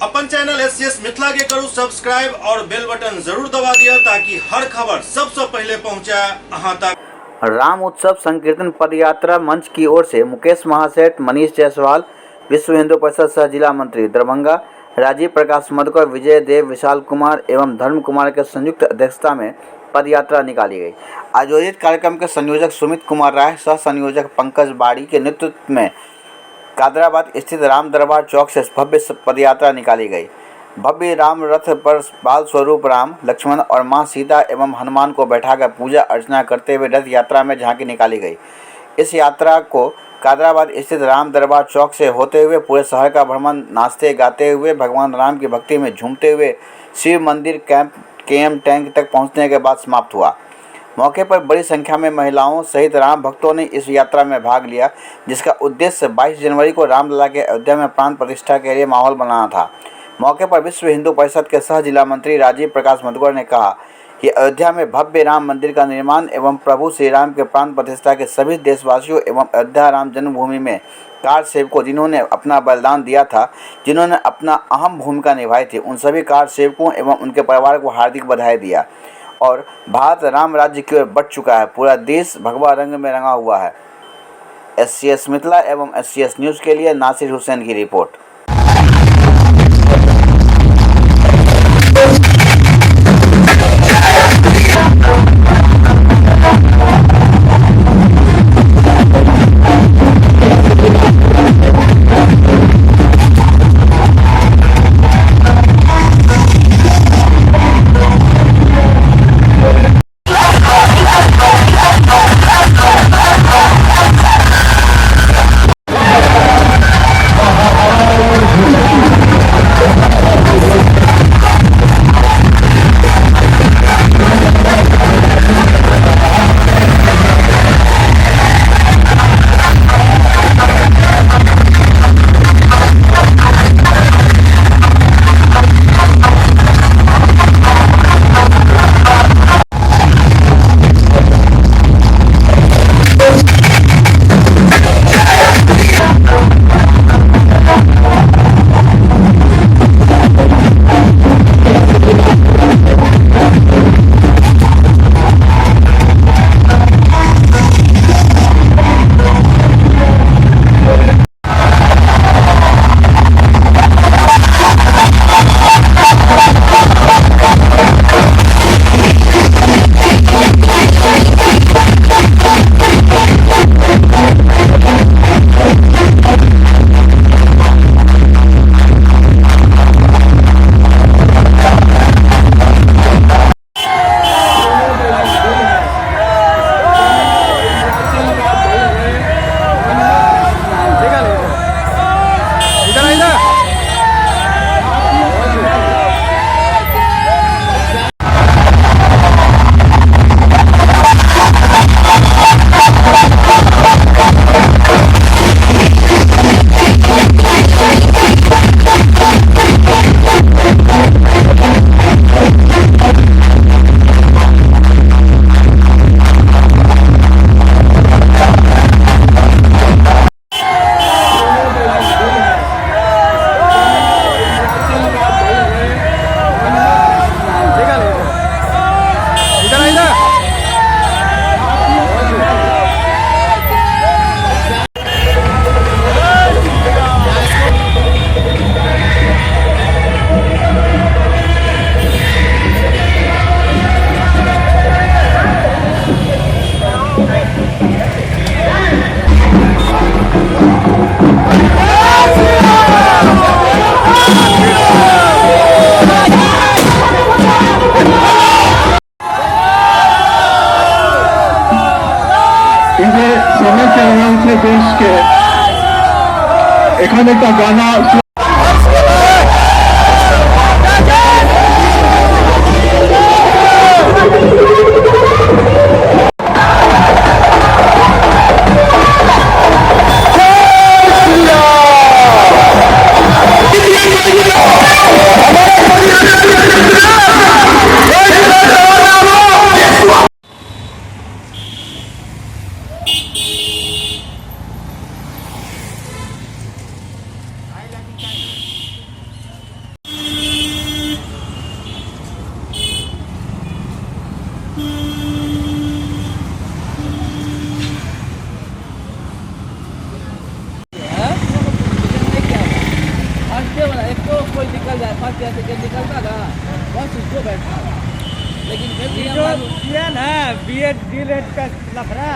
अपन channel scsmithila के करू subscribe और बेल बटन जरूर दबा दिया ताकि हर खबर सबसे पहले पहुंचे अहां तक। राम उत्सव संकीर्तन पदयात्रा मंच की ओर से मुकेश महासेठ, मनीष जायसवाल, विश्व हिंदू परिषद सह जिला मंत्री दरभंगा, राजीव प्रकाश मधुकर, विजय देव, विशाल कुमार एवं धर्म कुमार के संयुक्त अध्यक्षता में पदयात्रा निकाली गई। आयोजित कार्यक्रम के संयोजक सुमित कुमार राय, सह संयोजक पंकज बाड़ी के नेतृत्व में कादराबाद स्थित राम दरबार चौक से भव्य पदयात्रा निकाली गई। भव्य राम रथ पर बाल स्वरूप राम, लक्ष्मण और मां सीता एवं हनुमान को बैठाकर पूजा अर्चना करते हुए रथ यात्रा में झांकी निकाली गई। इस यात्रा को कादराबाद स्थित राम दरबार चौक से होते हुए पूरे शहर का भ्रमण नाचते गाते हुए भगवान राम की भक्ति में झूमते हुए शिव मंदिर कैंप केएम टैंक तक पहुंचने के बाद समाप्त हुआ। मौके पर बड़ी संख्या में महिलाओं सहित राम भक्तों ने इस यात्रा में भाग लिया, जिसका उद्देश्य 22 जनवरी को रामलला के अयोध्या में प्राण प्रतिष्ठा के लिए माहौल बनाना था। मौके पर विश्व हिंदू परिषद के सह जिला मंत्री राजीव प्रकाश मधुकर ने कहा कि अयोध्या में भव्य राम मंदिर का निर्माण एवं प्रभु श्री राम के प्राण प्रतिष्ठा के सभी देशवासियों एवं अयोध्या राम जन्मभूमि में कार सेवकों जिन्होंने अपना बलिदान दिया था, जिन्होंने अपना अहम भूमिका निभाई थी, उन सभी कार सेवकों एवं उनके परिवार को हार्दिक बधाई दिया। और भारत राम राज्य की ओर बढ़ चुका है, पूरा देश भगवा रंग में रंगा हुआ है। SCS मिथिला एवं SCS न्यूज़ के लिए नासिर हुसैन की रिपोर्ट। देश के एखाने का गाना एक तो कोई निकल जाए, फर्स्ट ईयर सेकेंड निकलता ना, बस उसको बैठा, लेकिन फिर किया ना BEd D.Led का लफड़ा।